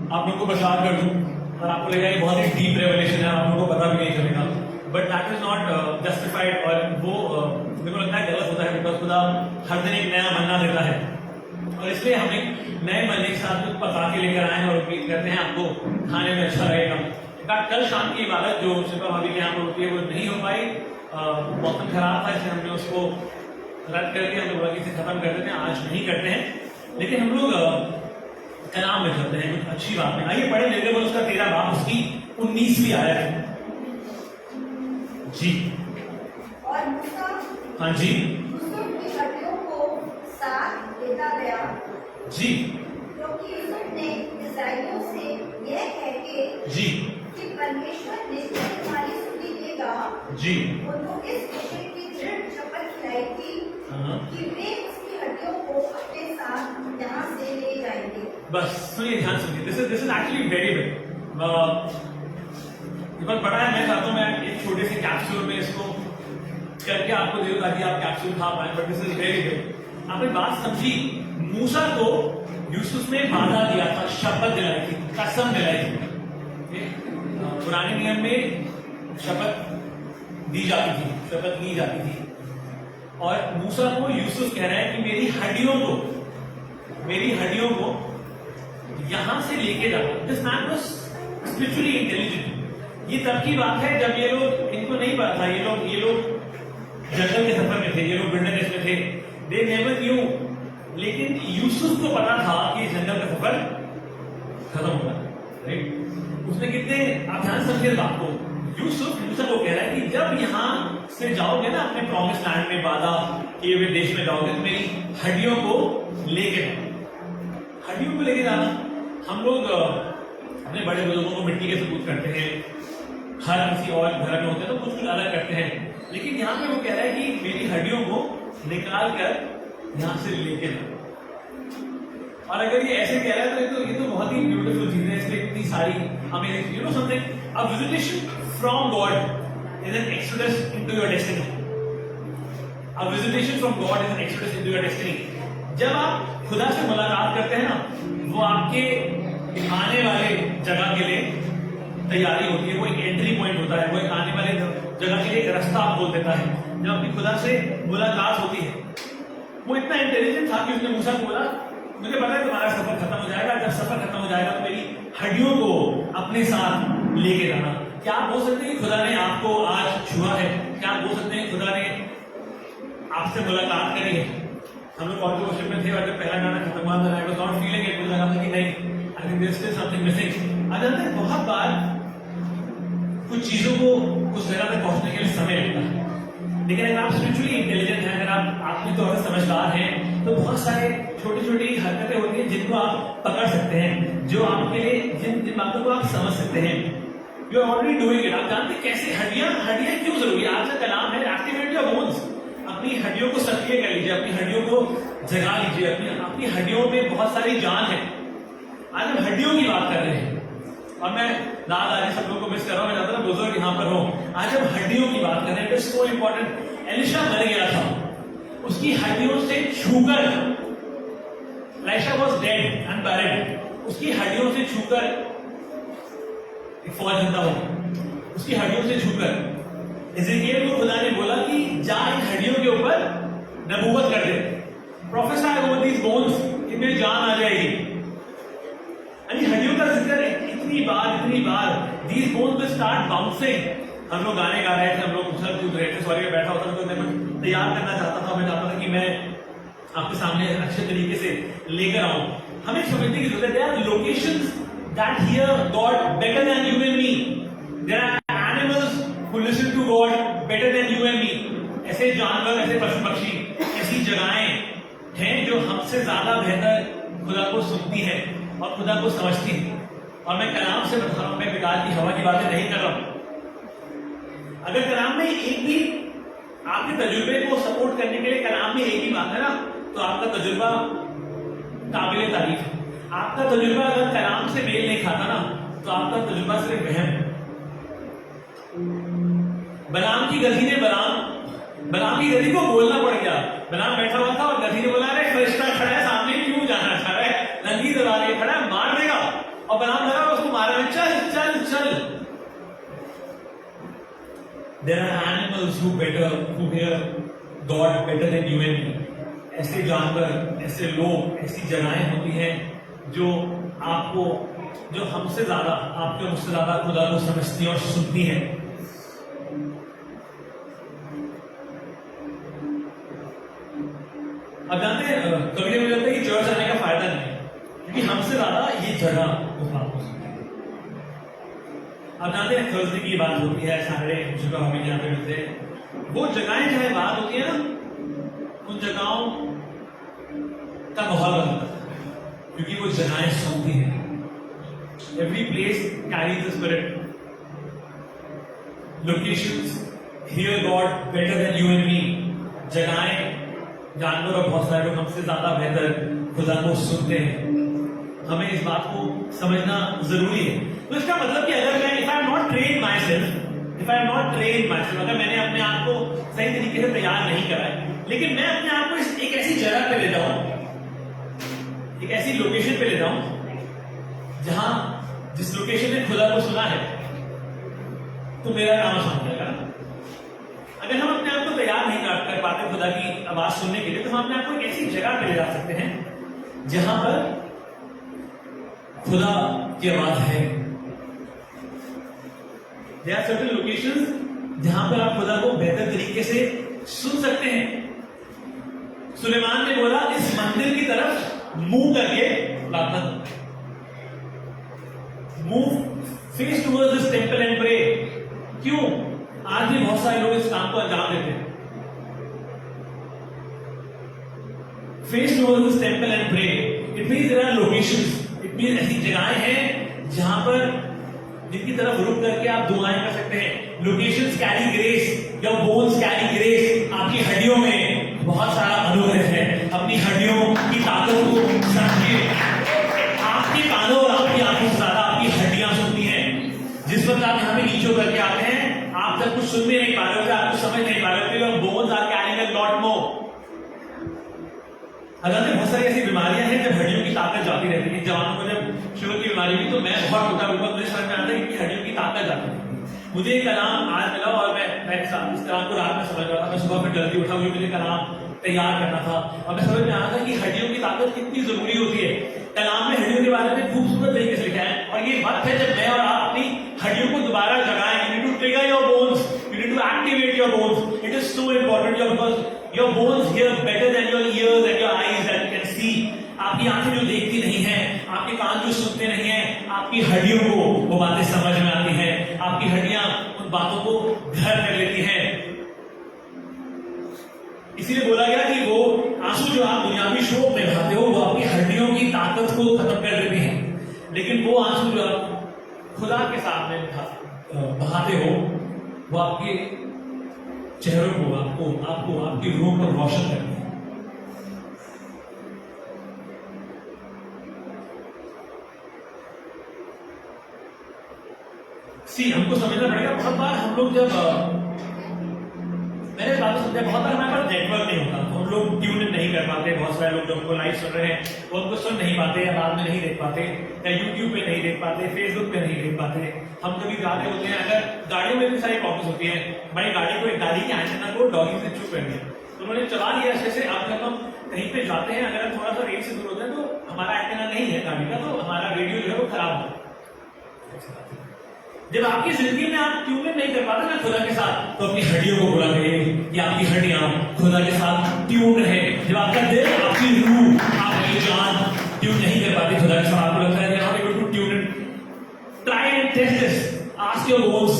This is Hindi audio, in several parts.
आप लोगों को बशार कर दूं और आपको लगेगा ये बहुत ही डीप रेवलेशन है, आप लोगों को पता भी नहीं चलेगा, but that is not justified. और वो मेरे को लगता है गलत होता है, बिकॉज खुदा हर दिन एक नया मन्ना देता है और इसलिए हम एक नए मन्ने के साथ कुछ पका के लेकर आए हैं और उम्मीद करते हैं आपको खाने में अच्छा लगेगा। कल शाम की इबादत जो शिल्पा भाभी के यहाँ पर होती है वो नहीं हो पाई, मौसम खराब था इसलिए हमने उसको रद्द कर दिया, हम लोग वहीं से खत्म कर देते हैं, आज नहीं करते हैं। लेकिन हम लोग कलाम में चलते हैं कुछ अच्छी बात में। आइए पढ़े लेते बोल उसका 13 बाब उसकी 19वीं आयत है जी। और मूसा हाँ जी यूसुफ की हड्डियों को साथ लेता गया जी क्योंकि यूसुफ ने इस्राएलियों से यह कह के जी कि परमेश्वर निश्चय तुम्हारी सुधि देगा जी उनको इस विषय की दृढ़ शपथ खिलाई थी हाँ। कि वे उसकी हड्डियों को अपने साथ यहाँ से ले जाएंगे। बस सुनिए, ध्यान सुनिए, this is actually very big. बहुत बड़ा है, मैं चाहता हूँ मैं एक छोटे से कैप्सूल में इसको करके आपको दे दूं ताकि आप कैप्सूल खा पाए, but this is very big. आपने बात समझी, मूसा को यूसुफ ने वादा दिया था, शपथ दिलाई थी, कसम दिलाई थी। पुराने नियम में शपथ दी जाती थी, शपथ ली जाती थी, और मूसा को यूसुफ कह रहा है कि मेरी हड्डियों को यहां से लेके जाओ। This man was spiritually intelligent. ये तब की बात है जब ये लोग, इनको नहीं पता था, ये लोग जंगल के सफर में थे, ये लोग विल्डरनेस में थे, दे नेवर न्यू। लेकिन यूसुफ को पता था कि जंगल का सफर खत्म होगा, राइट? उसने कितने, आप ध्यान समझिए बात को, यूसुफ मूसा को कह रहा है कि जब यहां से जाओगे ना अपने प्रॉमिस लैंड में, वादा किए हुए देश में जाओगे, तो मेरी हड्डियों को लेके जाना। हम लोग अपने बड़े बुजुर्गों को मिट्टी के सबूत करते हैं, हर किसी और धर्म में होते हैं तो कुछ अलग करते हैं, लेकिन यहाँ पे वो कह रहा है कि मेरी हड्डियों को निकाल कर यहां से लेके जाओ। और अगर ये ऐसे कह रहा है तो ये तो बहुत ही ब्यूटीफुल चीज है, इसलिए इतनी सारी amazing, you know something, a visitation from God is an exodus into your destiny. A visitation from God is an exodus into your destiny. जब आप खुदा से मुलाकात करते हैं ना, वो आपके आने वाले जगह के लिए तैयारी होती है, वो एक एंट्री पॉइंट होता है, वो एक आने वाले जगह के लिए एक रास्ता खोल देता है। जब आपकी खुदा से मुलाकात होती है, वो इतना इंटेलिजेंट था कि उसने मूसा को बोला, मुझे पता है तुम्हारा सफर खत्म हो जाएगा, जब सफर खत्म हो जाएगा तो मेरी हड्डियों को अपने साथ लेके जाना। क्या आप बोल सकते हैं कि खुदा ने आपको आज छुआ है? क्या आप बोल सकते हैं खुदा ने आपसे मुलाकात करी है? हम लोग कॉन्ट्रोवर्शियल में थे और जब पहला गाना खत्म हुआ था, I was not feeling it, मुझे लगा था कि नहीं, I think there is still something missing. अगर बहुत बार कुछ चीजों को उस जगह तक पहुंचने के लिए समय लगता है, लेकिन अगर आप स्पिरिचुअली इंटेलिजेंट हैं, अगर आप आत्मिक तौर से समझदार हैं, तो बहुत सारे छोटी छोटी हरकतें होती हैं जिनको आप पकड़ सकते हैं, जो आपके लिए जिन बातों को आप समझ सकते हैं। You are already doing it. आप जानते हैं कैसे हड्डियां क्यों जरूरी है? आज का कलाम है एक्टिवेट योर बोन्स। अपनी हड्डियों को सक्रिय कर लीजिए, अपनी हड्डियों को जगा लीजिए, अपनी हड्डियों में बहुत सारी जान है। आज हम हड्डियों की बात कर रहे हैं और मैं रात आज सब लोगों को मिस कर रहा हूं, मैं चाहता था बुजुर्ग यहाँ पर हो। आज हम हड्डियों की बात कर रहे हैं, it is so important. Elisha मर गया था, उसकी हड्डियों से छूकर, एलिशा वाज डेड एंड बuried, उसकी हड्डियों से छूकर एक फौज जिंदा हो गई, उसकी हड्डियों से छूकर। एजेकियल को खुदा ने बोला कि जा इन हड्डियों के ऊपर नबूवत कर दे, प्रोफेसाई ओवर दीज बोन्स, इनमें जान आ जाएगी। यानी हड्डियों का जिक्र इतनी बार, these bones will start bouncing. हम लोग गाने गा रहे थे, हम लोग उछल कूद रहे थे, सॉरी मैं बैठा होता तो मैं तैयार करना चाहता था, मैं चाहता था कि मैं आपके सामने अच्छे तरीके से लेकर आऊं। हमें समझने की जरूरत है, there are locations that hear God better than you and me. There are animals who listen to God better than you and me. ऐसे जानवर, ऐसे पशु पक्षी, ऐसी जगहें हैं जो हमसे ज्यादा बेहतर खुदा को सुनती है और खुदा को समझती है। और मैं कलाम से बता रहा हूं, मैं बेकार की हवा की बातें नहीं कर रहा हूं। अगर कलाम में एक भी आपके तजुर्बे को सपोर्ट करने के लिए कलाम में एक ही बात है ना, तो आपका तजुर्बा काबिल तारीफ है। आपका तजुर्बा अगर कलाम से मेल नहीं खाता ना, तो आपका तजुर्बा सिर्फ वहम है। बलाम की गधी ने बलाम की गधी को बोलना पड़ गया। बलाम बैठा हुआ था और गधी ने बोला, अरे फरिश्ता खड़ा है सामने, क्यों जाना चाह रहा है, नंगी दरवाजे खड़ा है, मार देगा। और बलाम चल। There are animals who hear God better than you and me. ऐसे जानवर, ऐसे लोग, ऐसी जगहें होती हैं जो हमसे ज्यादा, आपके मुझसे ज्यादा खुदा को समझती हैं और सुनती हैं। अब जानते हैं, कभी मुझे लगता है कि चर्च आने का फायदा नहीं है, क्योंकि हमसे ज्यादा ये जगह उस बात को सुनती है। अब जानते हैं, थर्सडे की बात होती है, सैटरडे जगह हमें यहाँ पे मिलते हैं, वो जगहें चाहे बात होती है ना, उन जगहों का माहौल बनता है, क्योंकि वो जगहें सुनती हैं। Every place carries the spirit. Locations here God better than you and मी। जगहें, जानवर और बहुत सारे लोग हमसे ज्यादा बेहतर खुदा को सुनते हैं। हमें इस बात को समझना जरूरी है। तो इसका मतलब कि अगर मैं if I am not train my self, अगर मैंने अपने आप को सही तरीके से तैयार नहीं करा है, लेकिन मैं अपने आप को एक ऐसी जगह पे ले जाऊं, एक ऐसी लोकेशन पे ले जाऊं जहां जिस लोकेशन ने खुदा को सुना है, तो मेरा काम आसान हो जाएगा। अगर हम अपने आप को तैयार नहीं कर पाते खुदा की आवाज सुनने के लिए, तो हम अपने आप को एक ऐसी जगह पे ले जा सकते हैं जहां पर खुदा की आवाज है। There are certain locations जहां पर आप खुदा को बेहतर तरीके से सुन सकते हैं। सुलेमान ने बोला, इस मंदिर की तरफ मुंह करके प्रार्थना, move face towards this temple and pray. क्यों? आज भी बहुत सारे लोग इस काम को अंजाम देते हैं। Face towards this temple and pray, it means there are locations, it means ऐसी जगहें हैं जहां पर, जिनकी तरफ रुक करके आप दुआएं कर सकते हैं। Locations carry grace, your bones carry grace. आपकी हड्डियों में बहुत सारा अनुग्रह है। अपनी हड्डियों की ताकत को समझिए। आपके कानों और आपकी आंखों से ज्यादा आपकी हड्डियां सुनती हैं। जिस वक्त आप यहाँ पे नीचे करके आते हैं, आप जब कुछ सुन भी नहीं पा रहे होते, आप कुछ समझ नहीं पा रहे होते, your bones are carrying a lot more. अगर बहुत सारी ऐसी बीमारियां हैं जब हड्डियों की ताकत जाती रहती है। जवानों को जब शुगर की बीमारी हुई तो मैं बहुत टूटा हुआ, मुझे समझ में आता है कि हड्डियों की ताकत जाती है। मुझे एक कलाम आज मिला और मैं इस कलाम को रात में समझ रहा था। मैं सुबह फिर जल्दी उठा, मुझे कलाम तैयार करना था और मैं समझ में आया था कि हड्डियों की ताकत कितनी जरूरी होती है। कलाम में हड्डियों के बारे में खूबसूरत तरीके से लिखा है और ये बात है, जब मैं और आप अपनी हड्डियों को दोबारा जगाएं, you need to trigger your bones, you need to activate your bones. It is so important because your bones hear better than your ears and your eyes that you can see. आपकी आंखें जो देखती नहीं है, आपके कान जो सुनते नहीं है, आपकी हड्डियों को वो बातें समझ में आती है। आपकी हड्डियां उन बातों को घर कर लेती हैं। इसीलिए बोला गया कि वो आंसू जो आप दुनियावी शोक में बहाते हो, वो आपकी हड्डियों की ताकत को खत्म कर देते हैं। लेकिन वो आंसू जो आप खुदा के सामने बहाते हो, वो आपके चेहरों को, आपको आपकी रूह को रोशन करते हैं। हमको समझना पड़ेगा। बहुत बार हम लोग जब मैंने इस बात को समझा, बहुत बार हमारे पास नेटवर्क नहीं होता, तो हम लोग ट्यून इन नहीं कर पाते। बहुत सारे लोग जो हमको लाइव सुन रहे हैं वो हमको सुन नहीं पाते, या बाद में नहीं देख पाते, या यूट्यूब पे नहीं देख पाते, फेसबुक पे नहीं देख पाते। हम कभी जा रहे होते हैं, अगर गाड़ियों में भी सारी प्रॉब्लम्स होती है। भाई गाड़ी को, एक गाड़ी के एंटेना को डॉगी से चुप कर दिया, तो उन्होंने चला लिया ऐसे। अब जब हम कहीं पे जाते हैं, अगर हम थोड़ा सा रेडियो से दूर होते हैं तो हमारा एंटेना नहीं है गाड़ी का, तो हमारा रेडियो जो है वो खराब होता है। जब आपकी जिंदगी में आप ट्यून नहीं कर पाते ना खुदा के साथ, तो अपनी हड्डियों को बुला करिए कि आपकी हड्डियां खुदा के साथ ट्यून रहे। जब आपका दिल, आपकी रूह, आपकी जान ट्यून नहीं कर पाती खुदा के साथ, आपको लगता है not able to tune in, try and test this, ask your bones.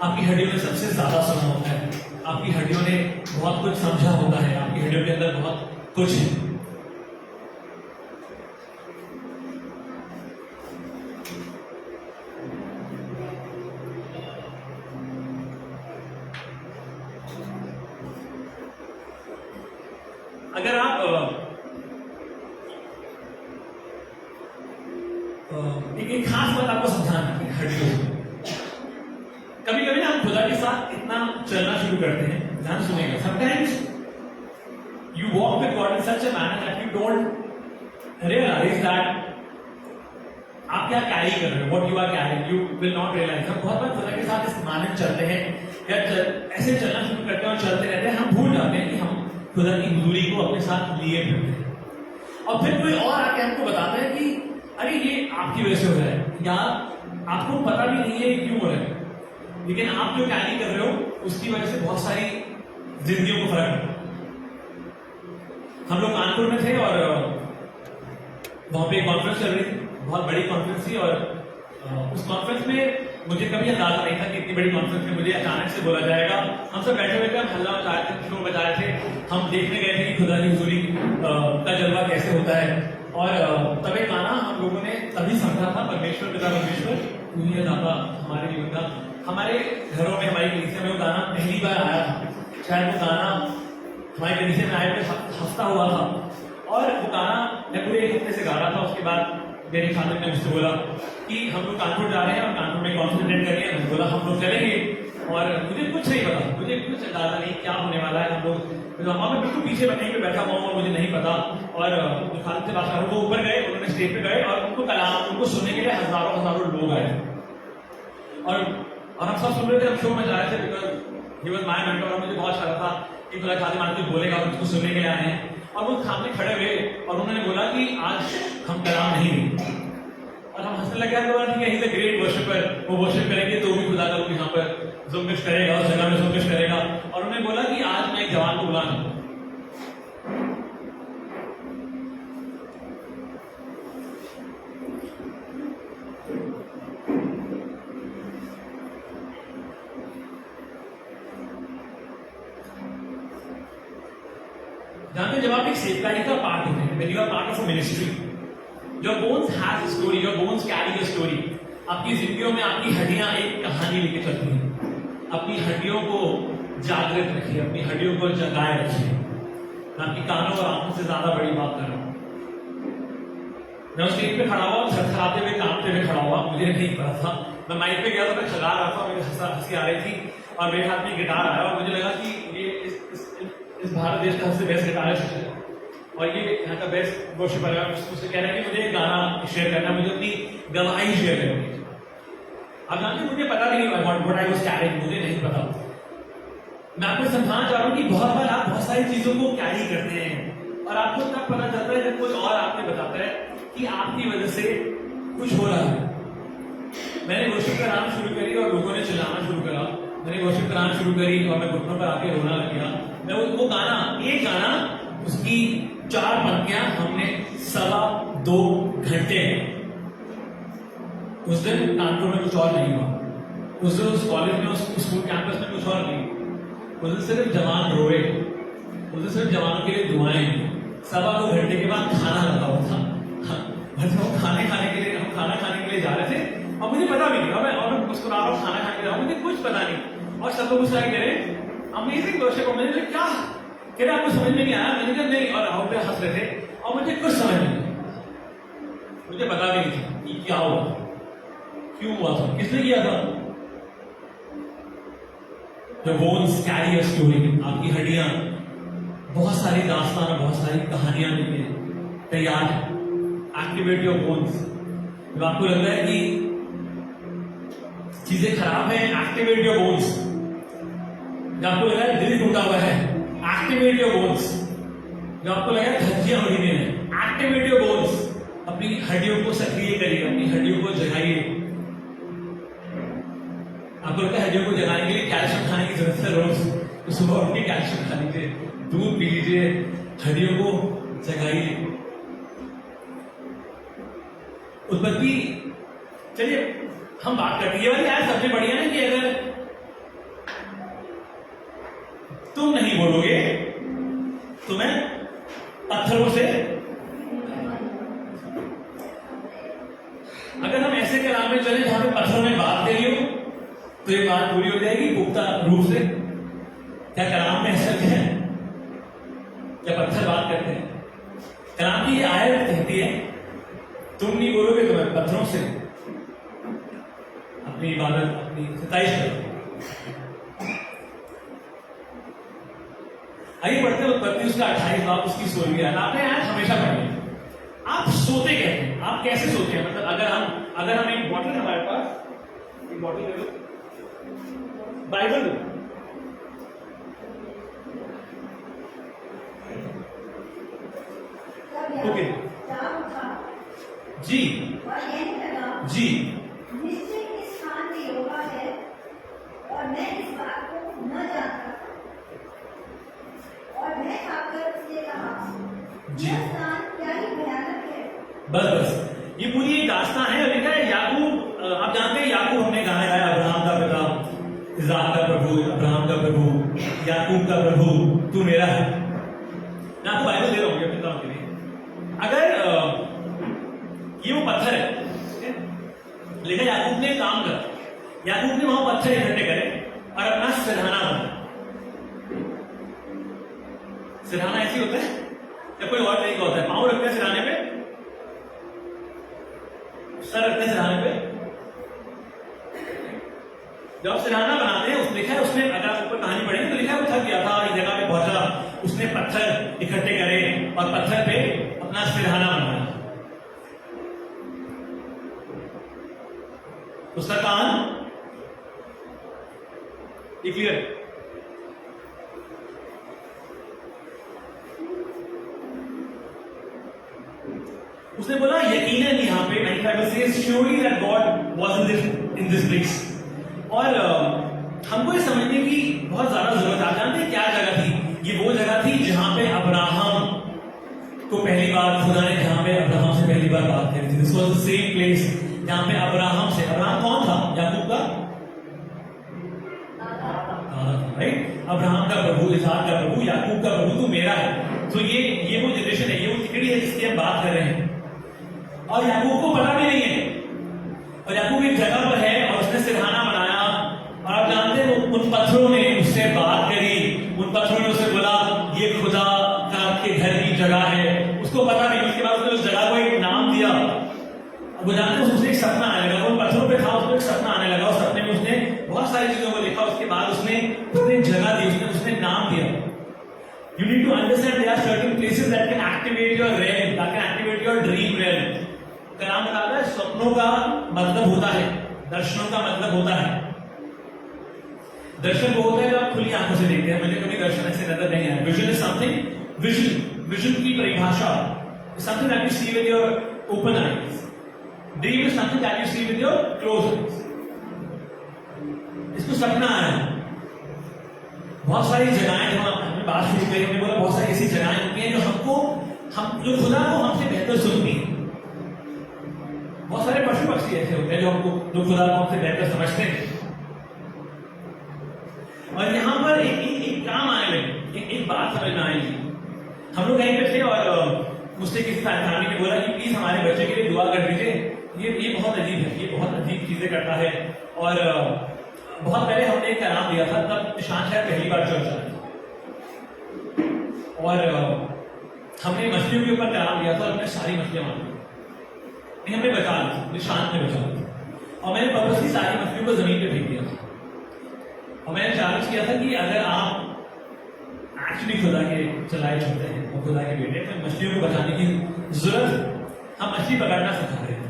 आपकी हड्डियों ने सबसे ज्यादा सुना होता है, आपकी हड्डियों ने बहुत कुछ समझा होता है, आपकी हड्डियों के अंदर बहुत कुछ है। अगर आप एक खास बात आपको समझाना है हड्डियों को, कभी कभी हम खुदा के साथ इतना चलना शुरू करते हैं, ध्यान सुनेगा, sometimes you walk with God in such a manner that you don't realise that आप क्या कैरी कर रहे हो, what you are carrying, you will not realise. हम बहुत बार खुदा के साथ इस मानक चलते हैं या ऐसे चलना शुरू करते हैं और चलते रहते हैं, हम भूल जाते हैं कि हम खुदा की हुजूरी को अपने साथ लिए फिरते हैं। और फिर कोई और आके हमको बताता है कि अरे ये आपकी वजह से हो रहा है, या आपको पता भी नहीं है ये क्यों हो रहा है, लेकिन आप जो कैरी कर रहे हो उसकी वजह से बहुत सारी जिंदगियों को फर्क पड़ा। हम लोग कानपुर में थे और वहां पे एक कॉन्फ्रेंस चल रही थी, बहुत बड़ी कॉन्फ्रेंस थी। और उस कॉन्फ्रेंस में मुझे कभी अंदाजा नहीं था कि इतनी बड़ी कॉन्फ्रेंस में मुझे अचानक से बोला जाएगा। हम सब बैठे हुए थे, हम हल्ला मचा रहे थे, शोर बजा रहे थे, हम देखने गए थे कि खुदा की हुजूरी का जलवा कैसे होता है। और तब एक गाना हम लोगों ने तभी समझा था, परमेश्वर पिता परमेश्वर तू ही है दाता हमारे जीवन का। हमारे घरों में, हमारी कलीसिया में वो गाना पहली बार आया था। शायद वो गाना हमारी कलीसिया में आए हुए हफ्ता हुआ था, और वो गाना मैं पूरे एक हफ्ते से गा रहा था। उसके बाद मेरे फादर ने मुझसे बोला कि हम लोग कानपुर जा रहे हैं और कानपुर में कॉन्सेंट्रेट करिए। मैंने बोला हम लोग चलेंगे, और मुझे कुछ नहीं पता, मुझे कुछ अंदाजा नहीं क्या होने वाला है। हम लोग मैं बिल्कुल पीछे कहीं पे बैठा हुआ हूँ और मुझे नहीं पता। और फादर से बात कर, वो ऊपर गए, उन्होंने स्टेज पे गए और उनको कलाम, उनको सुनने के लिए हजारों हजारों लोग आए। और हम सब सुन रहे थे, हम शो में जा रहे थे, because he was my mentor. और मुझे बहुत शर्म था कि खुदा खादिम आदमी बोलेगा और उसको सुनने के लिए आए हैं। और वो सामने खड़े हुए और उन्होंने बोला कि आज हम कलाम नहीं देंगे। और हम हंसने लगे, बोला ठीक है, he is a great worshipper, वो वर्शिप करेंगे तो भी खुदा का रूप यहाँ पर जुम्बिश करेगा, उस जगह में जुम्बिश करेगा। और उन्होंने बोला कि आज मैं एक जवान को बुलाना चाहूँ। जानते जब आप एक सेवकाई का पार्ट होते हैं, when you are part of a ministry, your bones has a story, your bones carry a story। आपकी जिंदगियों में आपकी हड्डियां एक कहानी लेके चलती हैं। अपनी हड्डियों को जागृत रखिए, अपनी हड्डियों को जगाए रखिए। मैं आपकी कानों और आंखों से ज्यादा बड़ी बात कर रहा हूं। मैं उस स्टेज पे खड़ा हुआ, थरथराते हुए, कांपते हुए खड़ा हुआ, मुझे नहीं पता था। मैं माइक पे गया तो मैं चला रहा था, मेरी हंसी आ रही थी, और मेरे हाथ में गिटार आया और मुझे लगा कि ये इस भारत देश का सबसे बेस्ट गिटारिस्ट है और ये यहाँ का बेस्ट वर्शिपर है। उससे कह रहे हैं कि मुझे एक गाना शेयर करना है, मुझे अपनी गवाही शेयर करनी है। अब जानते मुझे पता नहीं व्हाट आई वाज कैरिंग, मुझे नहीं पता। मैं आपको समझाना चाह रहा हूँ कि बहुत बार आप बहुत सारी चीजों को कैरी करते हैं और आपको तब पता चलता है जब कोई और आपको बताता है कि आपकी वजह से कुछ हो रहा है। मैंने वर्शिप कराना शुरू करी और लोगों ने चिल्लाना शुरू करा। मैंने वर्शिप कराना शुरू करी और मैं घुटनों पर आके रोना लग गया। मैं वो गाना, एक गाना, उसकी 4 पंक्तियां हमने 2.25 घंटे। उस दिन कानपुर में कुछ और नहीं हुआ, उस दिन उस कॉलेज में, उस स्कूल कैंपस में कुछ और नहीं। उस दिन सिर्फ जवान रोए, उस दिन सिर्फ जवानों के लिए दुआएं हुई। 2.25 घंटे के बाद खाना लगा हुआ था। हम खाने के लिए जा रहे थे और मुझे पता भी नहीं, और मैं मुस्कुरा रहा हूँ, खाना खाने के लिए, मुझे कुछ पता नहीं। और सब लोग मुझसे कह रहे अमेजिंग वर्शिप। मैंने क्या कह रहे, आपको समझ में नहीं आया? मैंने कहा नहीं, और हम पे हंस रहे थे और मुझे कुछ समझ नहीं आया। मुझे पता भी नहीं था कि क्या हुआ, क्यों हुआ था, किसने किया था। The bones carry a story। आपकी हड्डियां बहुत सारी दास्तान, बहुत सारी कहानियां लेके तैयार है। Activate your bones. जब आपको लग रहा है कि चीजें खराब है, एक्टिवेट योर बोन्स। जब आपको लग रहा है दिल टूटा हुआ है, एक्टिवेट योर बोन्स। जब आपको लग रहा है धज्जियां उड़ी हैं, एक्टिवेट योर बोन्स। अपनी हड्डियों को सक्रिय करिए, अपनी हड्डियों को जगाइए। आपको लगता है हड्डियों को जगाने के लिए कैल्शियम खाने की जरूरत है रोज, तो सुबह उठ के कैल्शियम खा लीजिए, दूध पी लीजिए, हड्डियों को जगाइए। उत्पत्ति, चलिए हम बात करते हैं। ये वाली आयत सबसे बढ़िया है कि अगर तुम नहीं बोलोगे तो मैं पत्थरों से, अगर हम ऐसे कलाम में चले जहां पे पत्थरों में बात करी हो तो ये बात पूरी हो जाएगी पुख्ता रूप से। क्या कलाम में ऐसा है? क्या पत्थर बात करते हैं? कलाम की ये आयत कहती है तुम नहीं बोलोगे तो मैं पत्थरों से अपनी इबादत, अपनी सताइश करो। आइए पढ़ते हैं उत्पत्ति उसका 28 बाब उसकी 16वीं आयत। आपने आयत हमेशा पढ़ी, आप सोते कहते हैं, आप कैसे सोते हैं? मतलब अगर हम एक बॉटल, हमारे पास एक बॉटल ले लो, बाइबल लो, ओके जी जी, निश्चय इस स्थान में योगा है और मैं इस बात को न जानता और मैं खाकर उसने कहा जी। यह स्थान क्या ही भयानक है। बस ये पूरी एक दास्तान है। और लिखा है याकूब, आप जानते हैं याकूब हमने गाना गाया, अब्राहम का पिता, इज़हाक का प्रभु, अब्राहम का प्रभु, याकूब का प्रभु, तू मेरा है। मैं आपको बाइबल दे रहा हूँ अपने पिता के लिए। अगर ये वो पत्थर है, ठीक है? लेकिन याकूब ने काम करा, याकूब ने वहां पत्थर इकट्ठे करे और अपना सिरहाना बनाया। सिरहाना ऐसी होता है या कोई और तरीका होता है? पांव रखते हैं सिरहाने पे, सर रखते हैं सिरहाने पे। जब सिरहाना बनाते हैं, उसने लिखा है, उसने, अगर आप ऊपर कहानी पढ़ेंगे तो लिखा है वो थक गया था, एक जगह पे पहुंचा, उसने पत्थर इकट्ठे करे और पत्थर पे अपना सिरहाना बनाया। उसका कान ये क्लियर? उसने बोला यकीनन यहाँ पे surely that God was in this place. और हमको ये समझने की बहुत ज्यादा जरूरत है। आप जानते हैं क्या जगह थी? ये वो जगह थी जहां पे अब्राहम को पहली बार खुदा ने, जहां पे अब्राहम से पहली बार बात करी थी। This was the same place जहां पे अब्राहम से, अब्राहम कौन था? याकूब का राइट, अब्राहम का प्रभु, इज़हाक का प्रभु, याकूब का प्रभु, तू मेरा है। तो ये वो जनरेशन है, ये वो तिकड़ी है जिसकी हम बात कर रहे हैं। और याकूब को पता भी नहीं है, और याकूब एक जगह पर है और उसने सिरहाना बनाया। और आप जानते हैं वो उन पत्थरों ने उससे बात करी, उन पत्थरों ने उससे बोला ये खुदा का के घर की जगह है। उसको पता नहीं, उसके बाद उसने उस जगह को एक नाम दिया। अब वो जानते हैं, उसने एक सपना आने लगा, उन पत्थरों पे था, उसको एक सपना आने लगा। उस सपने में उसने बहुत सारी चीजों को लिखा। उसके बाद उसने जगह दी, उसने नाम दिया। You need to understand there are certain places that can activate your realm, that can activate your dream realm. कलाम बताता है सपनों का मतलब होता है, दर्शनों का मतलब होता है। दर्शन वो होता है जो आप खुली आंखों से देखते हैं। मुझे कभी दर्शन ऐसे नजर नहीं आया। विजन इज समथिंग, विजन की परिभाषा something that you see with your open eyes. Dream is something that you see with your close eyes. इसको सपना आया। बहुत सारी जगहें, जब हमने बात शुरू करी, हमने बोला बहुत सारी ऐसी जगहें होती हैं जो खुदा को हमसे बेहतर सुनती हैं। बहुत सारे पशु पक्षी ऐसे होते हैं जो खुदा को हमसे बेहतर समझते हैं। और यहाँ पर एक काम आने लगे, एक बात समझ में आएगी। हम लोग कहीं पे थे और मुझसे किसी फैमिली ने बोला कि प्लीज हमारे बच्चे के लिए दुआ कर दीजिए, ये बहुत अजीब है, ये बहुत अजीब चीजें करता है। और बहुत पहले हमने एक कलाम दिया था, तब निशान शायद पहली बार चर्च आया था। और हमने मछलियों के ऊपर कलाम दिया था और हमने सारी मछलियां मार दी। हमने बचा ली, निशान ने बचा ली। और मैंने पर्पसली सारी मछलियों को जमीन पे फेंक दिया था। और मैंने चैलेंज किया था कि अगर आप एक्चुअली खुदा के चलाए चलते हैं और खुदा के बेटे, तो मछलियों को बचाने की जरूरत, हम मछली पकड़ना सिखा रहे थे।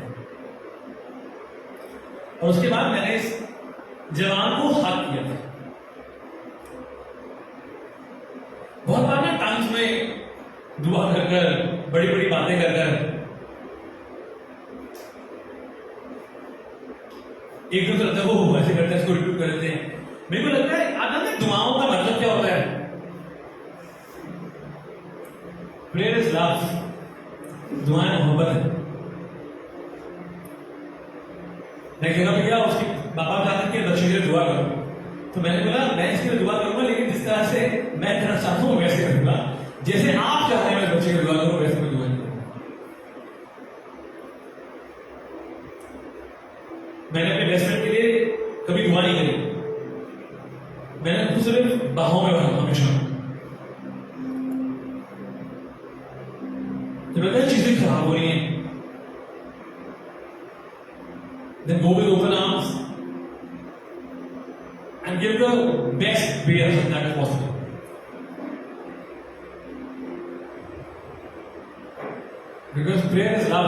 और उसके बाद मैंने इस जवान को हक किया था। बहुत बार ना टंग्स में दुआ कर कर, बड़ी बड़ी बातें कर कर एक दूसरे से वो ऐसे करते हैं, इसको रिपीट कर देते हैं। मेरे को लगता है आप जानते हैं दुआओं का मतलब क्या होता है? प्रेयर इज लव, दुआएं मोहब्बत है। मैं कह रहा भैया उसके पापा चाहते कि बच्चे के लिए दुआ करो, तो मैंने बोला मैं इसके लिए दुआ करूंगा, लेकिन जिस तरह से मैं करना चाहता हूं वैसे करूंगा। जैसे आप चाहते हैं मैं बच्चे के लिए दुआ करूं, वैसे मैं दुआ करूंगा। मैंने अपने बेस्ट फ्रेंड के लिए कभी दुआ नहीं करी, मैंने उसको सिर्फ बाहों में भरा हमेशा। जब अगर चीजें खराब हो रही हैं, then go with open arms and give the best prayers that is possible. Because prayer is love.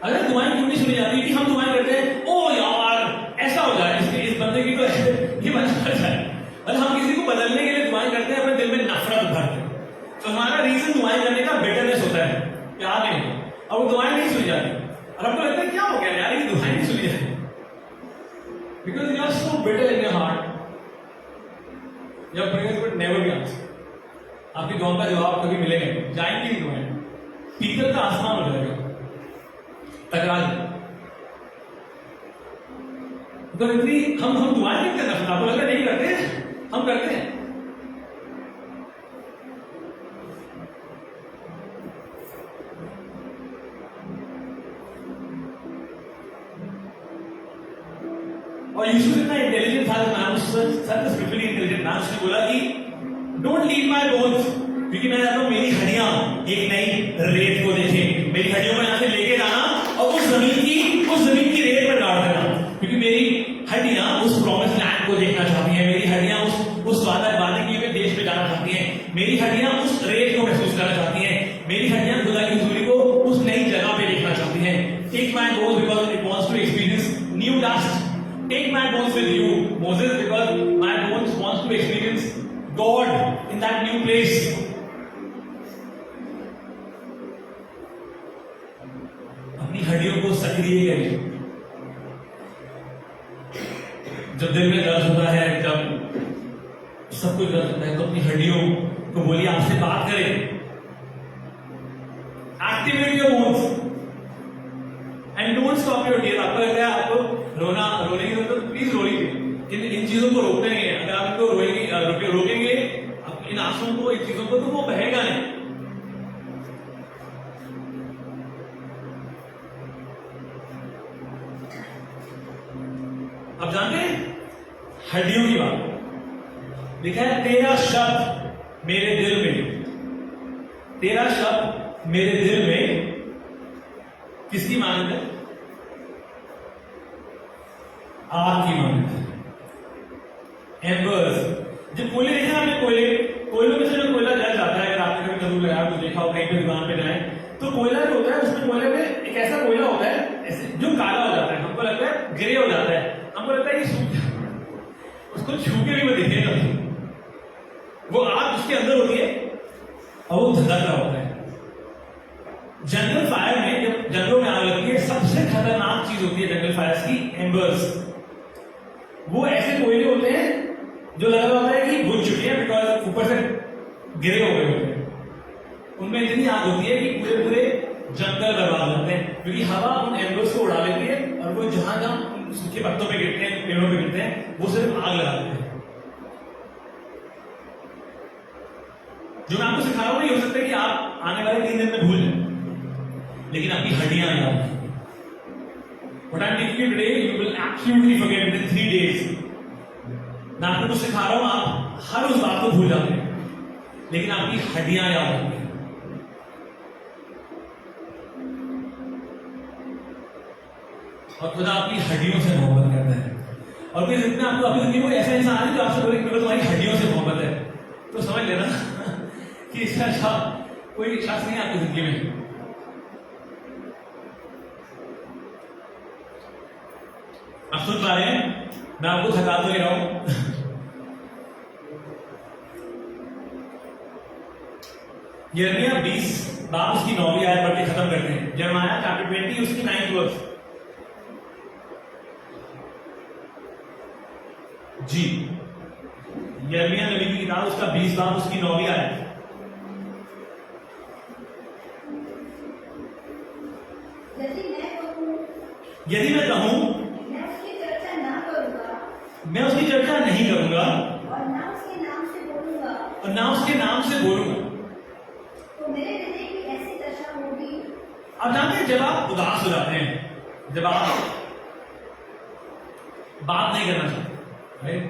अगर दुआएं क्यों नहीं सुनी जाती कि हम दुआएं करते हैं ओ यार ऐसा हो जाए इस बंदे की तो ये बंदा कर जाए, मतलब हम किसी को बदलने के लिए दुआएं करते हैं, अपने दिल में नफरत भरते हैं, तो हमारा रीजन दुआएं करने का बेटरनेस होता है, प्यार नहीं होता, और वो दुआएं नहीं सुनी जाती और हमको लगता है क्या हो गया यार ये दुआएं नहीं सुनी जाती, because you are so bitter in your heart, your prayers will never be answered. आपकी दुआओं का जवाब कभी मिलेगा नहीं, जाएंगी नहीं दुआएं, पीतल का आसमान हो जाएगा, टकरा जाए। तो इतनी हम दुआएं नहीं करते, आपको लगता नहीं करते, हम करते हैं। और यूसुफ इतना इंटेलिजेंट था, ma'am sir spiritually intelligent ma'am, उसने बोला कि डोंट लीव माय बोन्स, क्योंकि मैं चाहता हूं मेरी हड्डियां एक नई रेत को देखें, मेरी हड्डियों को यहां से लेके जाना और उस जमीन की रेत में गाड़ देना, क्योंकि मेरी हड्डियां उस प्रॉमिस लैंड को देखना चाहती हैं, मेरी हड्डियां उस वादा किए हुए देश में जाना चाहती हैं, मेरी हड्डियां उस रेत को महसूस करना चाहती हैं, मेरी हड्डियां खुदा की हुजूरी को उस नई जगह पे देखना चाहती हैं। Take my bones because it wants to experience new dust, take my bones with you Moses because my bones wants to experience God in that new place. अपनी हड्डियों को सक्रिय करिए। जब दिल में दर्द होता है, जब सब कुछ दर्द होता है, तो अपनी हड्डियों को बोलिए आपसे बात करें। Activate your bones and don't stop your tears. आपको लगता है आपको रोने की जरूरत, प्लीज रोइए, इन चीजों को रोकते नहीं है। अगर आप इनको रोकेंगे इन आंसुओं को, इन चीजों को, तो वो बहेगा नहीं। अब जानते हैं हड्डियों की बात लिखा है, तेरा शब्द मेरे दिल में, तेरा शब्द मेरे दिल में किसकी मानद है? आग की मानद है, एम्बर्स। जब कोयले देखा आपने, कोयलों में से जो कोयला जल जाता है, अगर आपने कभी जरूर लगाया तो देखा हो, कहीं पे दुकान पे जाए तो कोयला जो होता है, उसमें कोयले में एक ऐसा कोयला होता है ऐसे जो काला हो जाता है, हमको लगता है ग्रे हो जाता है, हमको लगता है कि सूख, उसको छू के भी वो दिखेगा, वो आग उसके अंदर होती है और वो धधक रहा होता है। जंगल फायर में, जब जंगलों में आग लगती है, सबसे खतरनाक चीज होती है जंगल फायर की एम्बर्स। वो ऐसे कोयले होते हैं जो लग रहा होता है कि बुझ चुके हैं, बिकॉज ऊपर से गिरे हो गए होते हैं। उनमें इतनी आग होती है कि पूरे पूरे जंगल बर्बाद होते हैं, क्योंकि हवा उन एम्बर्स को उड़ा लेती है और वो जहां जहां सूखे पत्तों पे गिरते हैं, पेड़ों पे गिरते हैं, वो सिर्फ आग लगा देते हैं। जो मैं आपको सिखा रहा हूं, नहीं हो सकता है कि आप आने वाले 3 दिन में भूल जाए, लेकिन आपकी हड्डियां याद हैं। What I'm teaching you today, you will absolutely forget within 3 days. मैं आपको कुछ सिखा रहा हूं, आप हर उस बात को भूल जाते हैं, लेकिन आपकी हड्डियां याद होती हैं। और खुदा आपकी हड्डियों से मोहब्बत करता है। और कोई जितना आपको अपनी जिंदगी में ऐसा इंसान है जो आपसे बोले कि तुम्हारी हड्डियों से मोहब्बत है, तो समझ लेना कि इसका अच्छा कोई शख्स नहीं है आपकी जिंदगी में। आप सुन पा रहे हैं? मैं आपको थका तो नहीं रहा हूं। यिर्मयाह 20 बाप उसकी 9वीं आयत पढ़ के खत्म करते हैं। यिर्मयाह चैप्टर 20 उसकी 9th वर्स। जी, यिर्मयाह नबी की किताब उसका 20 बाप उसकी 9वीं आयत। यदि मैं कहूं मैं उसकी चर्चा ना करूंगा, मैं उसकी चर्चा नहीं करूंगा और ना उसके नाम से बोलूंगा, और ना उसके नाम से बोलूंगा, तो मेरे हृदय की ऐसी दशा होगी। अब जानते हैं, जब आप उदास हो जाते हैं, जब आप बात नहीं करना चाहते, राइट?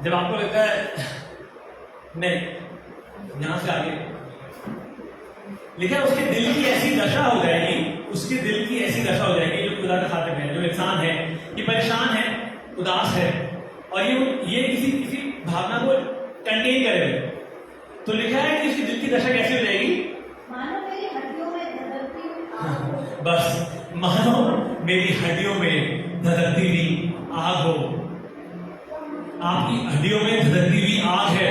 जब आपको लगता है नहीं यहां से आगे, लेकिन उसके दिल की ऐसी दशा हो जाएगी, उसके दिल की ऐसी दशा हो जाएगी, जो खुदा का खातिब है, जो इंसान है, ये परेशान है, उदास है, और ये किसी भावना को कंटेन करेगा, तो लिखा है कि उसकी दिल की दशा कैसी हो जाएगी? मानो मेरी हड्डियों में बस मानो मेरी हड्डियों में धधकती हुई आग हो। आपकी हड्डियों में धधकती हुई आग है,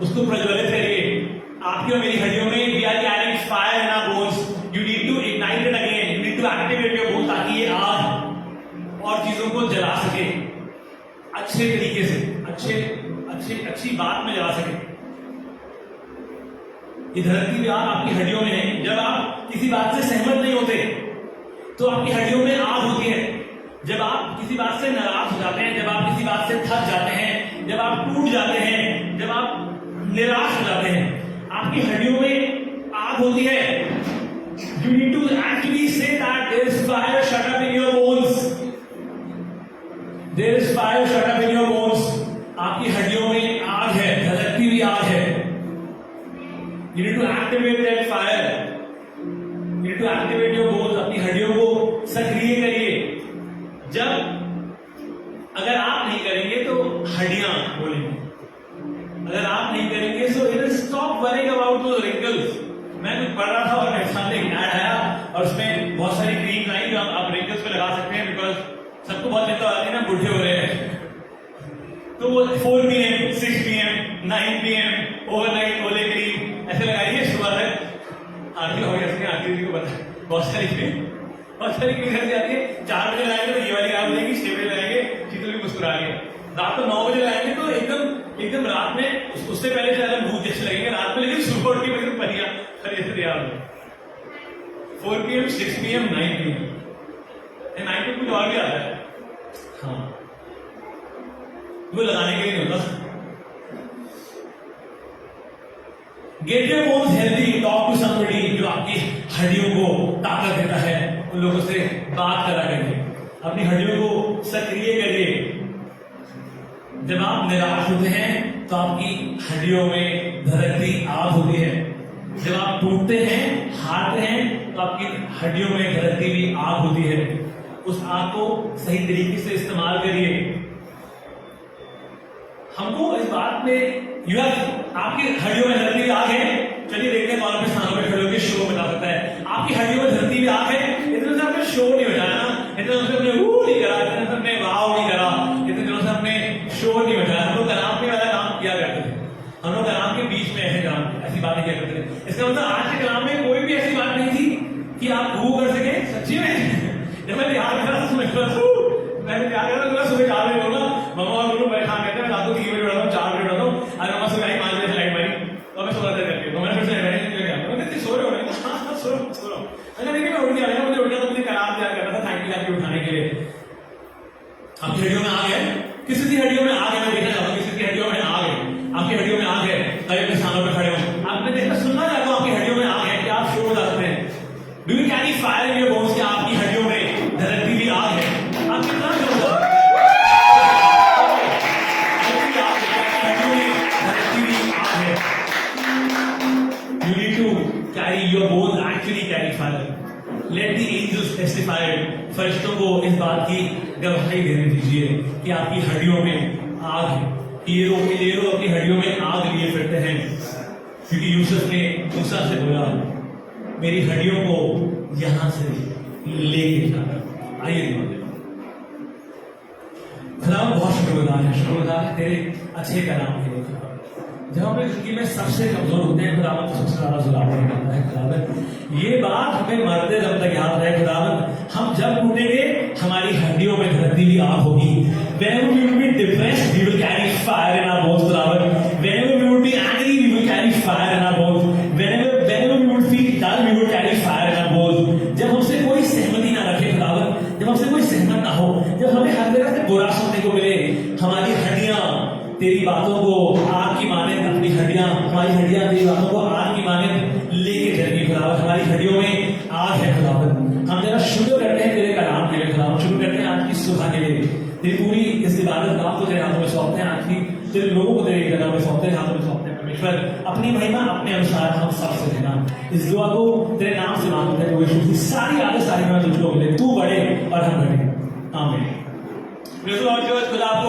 उसको प्रज्वलित करिए। आपकी और मेरी हड्डियों में we are carrying fire in our bones, you need to ignite it again, you need to activate your bone ताकि ये आग और चीजों को जला सके अच्छे तरीके से, अच्छी बात में जला सके। ये धधकती हुई आग आपकी हड्डियों में है। जब आप किसी बात से सहमत नहीं होते तो आपकी हड्डियों में आग होती है। जब आप किसी बात से नाराज हो जाते हैं, जब आप किसी बात से थक जाते हैं, जब आप टूट जाते हैं, जब आप निराश हो जाते हैं, आपकी हड्डियों में आग होती है। You need to actually say that there is fire shut up in your bones. There is fire shut up in your bones. आपकी हड्डियों में आग है, धधकती हुई आग है। You need to activate that fire. You need to activate your bones. अपनी हड्डियों को सक्रिय करिए। जब अगर आप नहीं करेंगे तो हड्डियां बोलेंगी, अगर आप नहीं करेंगे so it will stop worrying about those wrinkles. मैं कुछ पढ़ रहा था और मेरे सामने एक ऐड आया और उसमें बहुत सारी क्रीम आई जो आप wrinkles पे लगा सकते हैं, बिकॉज सबको बहुत चिंता आती है ना, बुढ़े हो रहे हैं। तो वो 4 PM, 6 PM, 9 PM, ओवरनाइट ओले क्रीम ऐसे लगाइए सुबह तक। आरती हो गया, आरती को पता है बहुत सारी क्रीम घर से आती है। 4 बजे लगाएंगे तो ये वाली गायब हो जाएगी, 6 बजे लगाएंगे चीतू भी मुस्कुरा रही है। रात को 9 बजे लगाएंगे तो एकदम रात में उससे पहले ज्यादा भूत जैसे लगेंगे रात में, लेकिन सुबह उठ के मतलब परिया तैयार हो। 4 PM, 6 PM, 9 PM, 9 PM कुछ और भी आता है। हाँ, वो लगाने के लिए नहीं होता। Get your bones healthy, talk to somebody जो आपकी हड्डियों को ताकत देता है, उन लोगों से बात करा करिए, अपनी हड्डियों को सक्रिय करिए। जब आप निराश होते हैं तो आपकी हड्डियों में धधकती आग होती है। जब आप टूटते हैं, हारते हैं तो आपकी हड्डियों में धधकती हुई आग होती है। उस आग को सही तरीके से इस्तेमाल करिए। हमको इस बात में आपकी हड्डियों में धधकती हुई आग है, चलिए देखते हैं कौन अपने स्थानों पर खड़े होकर शो बता सकता है। आपकी हड्डियों में धधकती हुई आग है, इतने से आपने शो नहीं बजाया ना, इतने से आपने नहीं करा, इतने से आपने वाव नहीं करा, इतने दिनों से आपने शो नहीं बजाया। हम लोग कलाम के वाला काम किया करते थे, हम लोग कलाम के बीच में ऐसी बातें किया करते थे। इसका मतलब आज के कलाम में कोई भी ऐसी बात नहीं थी कि आप वो कर सके। सच्ची में जब मैं याद करा तो मैंने क्या करा, सुबह 4 बजे बोला मम्मा और बोलूँ मैं खान कहते हैं, रात को 3 बजे उड़ा 4 बजे उड़ा और मम्मा सुबह आई 5 बजे से लाइट मारी और मैं सो रहा था करके, तो मैंने फिर से सो रहे हो सो रहा हूँ। देखिए मैं उठ गया, मुझे उठ गया तो मुझे कलाम याद करना था, थैंक यू आपके उठाने के लिए। आपकी हड्डियों में आग है, किसी की हड्डियों में आग है, मैं देखना चाहूंगा किसी की हड्डियों में आग है, आपकी हड्डियों में आग है, तभी अपने स्थानों पर खड़े हो। आपने देखना सुनना चाहता हूँ आपकी हड्डियों में आग है, क्या आप शोर बता सकते हैं? Do you carry fire in your bones? क्या आपकी हड्डियों में धधकती हुई आग है? आप कितना शोर बता सकते हैं? हड्डियों में धधकती हुई आग है। You need to carry your bones actually carry fire. Let the angels testify. फरिश्तों को इस बात की गवाही देने दीजिए कि आपकी हड्डियों में आग है। हीरो अपनी हड्डियों में आग लिए फिरते हैं, क्योंकि यूसुफ ने मूसा से बोला मेरी हड्डियों को यहां से लेके जाना। आइए खुदा बहुत शुक्रगुजार है तेरे अच्छे कलाम के लिए। जब हमें जिंदगी में सबसे कमजोर होते हैं, खुदावंद तो सबसे ज्यादा जुलावर निकलता है। खुदावंद ये बात हमें मरते दम तक याद रहे। खुदावंद हम जब टूटेंगे हमारी हड्डियों में धधकती हुई आग होगी। Whenever we will be depressed, we will carry fire in our bones. खुदावंद whenever we will be angry, we will carry fire in our bones. Whenever we will feel dull, we will carry fire in our bones. जब हमसे कोई सहमति ना रखे खुदावंद, जब हमसे कोई सहमत ना हो, जब हमें हर जगह से बुरा सुनने को मिले, हमारी हड्डियां तेरी बातों को आग की माने, अपनी हड्डियां हमारी हड्डियां तेरी बातों को आग की माने लेके चलेंगी। खुदावंद हमारी हड्डियों में आग है। खुदावंद हम तेरा शुक्र करते हैं तेरे कलाम के लिए। खुदावंद शुक्र करते हैं आज की सुबह के लिए। तेरी पूरी इस इबादत का आपको तेरे हाथों में सौंपते हैं, आज की तेरे लोगों को तेरे कलाम में सौंपते हैं, हाथों में सौंपते हैं। परमेश्वर अपनी महिमा अपने अनुसार हम सबसे देना। इस दुआ को तेरे नाम से मांगते हैं, वो यीशु की सारी आदत सारी महिमा तुझको मिले, तू बड़े और हम बड़े। आमीन। खुदा आपको